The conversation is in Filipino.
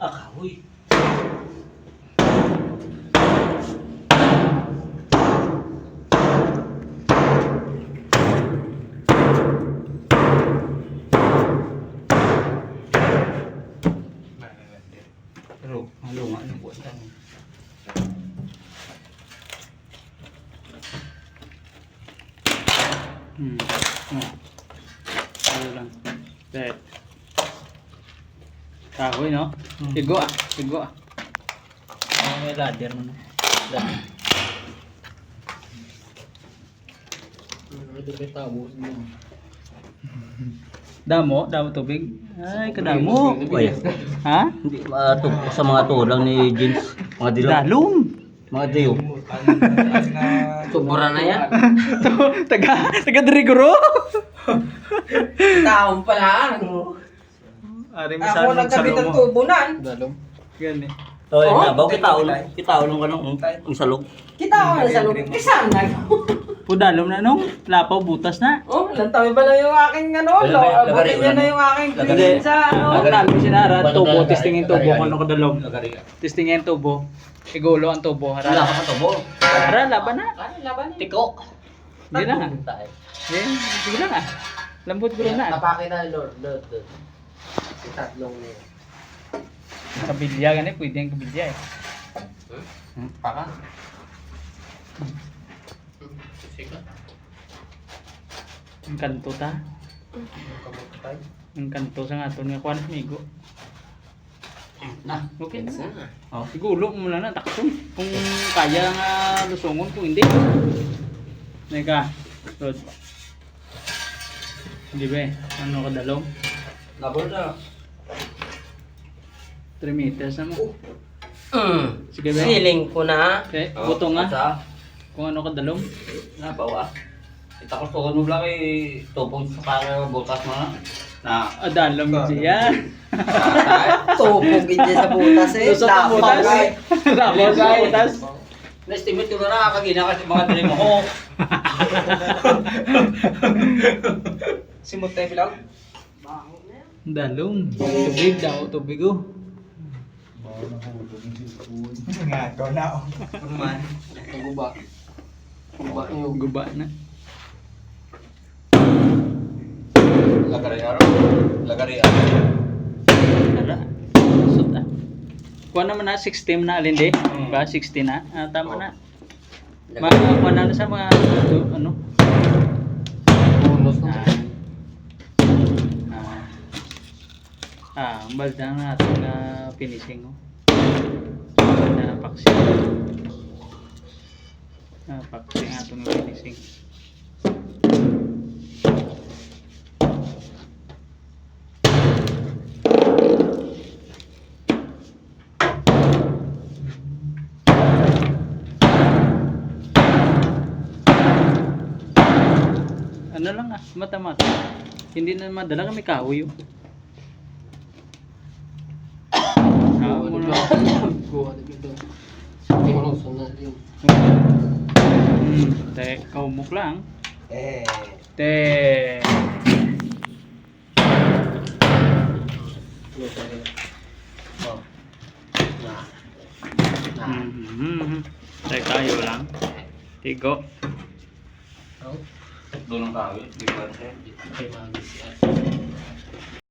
Kahoy. Pero malo nga ang buwan lang. Ano lang. Right. Kahoy, no? Igo ah. Igo ah. May ladder mo. Ladder. Ito may tabo. Damo? Damo tubig? Ay, kadamo. Uy, Ha? hindi sa mga tulang ni Jeans. Mga dilaw. Dalom. Mga diyo. Sobra na yan. Taga Diriguro. Taong pala. Ari mo Ako saan nagkabit ng mo. tubunan. Dalom. Gani. Oy, Oh, nabaw kitaulong ka nung salog. Kita ko na sa loob. Isang na. Pudalom na nung lapaw butas na. Oh, lantawi ba na yung aking ano? Abutin niya na yung aking Hindi. green sa ano. Ang namin sinara, tubo, Wala. testingin tubo, kung ano kadalom. Lagari. Testingin tubo. Igulo ang tubo. Wala Hara. ka sa tubo. Hara, laban na. Ano laban niya? Tiko. Hindi na. Sige lang ah. Lambot ko na. Napaki na Lord. Yung tatlong na yun. Kabilya gani, pwede yung kabilya eh. Paka. Ang kanto ta. Ang kanto sa nga ito nga kuwan migo. Na. Okay na. Oh. Igulo mo lang na takson. Kung kaya nga lusungon, kung hindi. Neka. Rod. Hindi ba eh? Ano kadalong? Labor na. 3 meters na mo. Sige ba? Siling ko na. Okay, buto nga. Sa Kung ano kadalong. nabawa. Itakos ko mo lang kay tupong sa para butas mo na. Dalong siya. Tupog din sa butas eh. Lusot ang butas. Tapos ang butas. Na-estimate ko na nakakagina kasi mga talim ako. Simot tayo bilang. Dalong. Tubig daw, tubig oh. Nga, ikaw na oh. Naguba. Guba yung Guba na. Lagari araw. Lagari araw. Tara. Lusot ah. Kuha naman na, 16 na alin di. Ba, 16 na. Tama na. Kuha na sa mga ano. bonus na. Ang balda na natin na finishing oh. Na paksing. Paksing ato ng finishing. Ano lang ah, mata-mata. Hindi na madala kami kahoy oh. Guwa dito. Bonus na yun. Te, kaumok lang. Eh. Te. Te, kayo lang. Tigo. Doon ang kawit. Di ba? Okay, magis yan.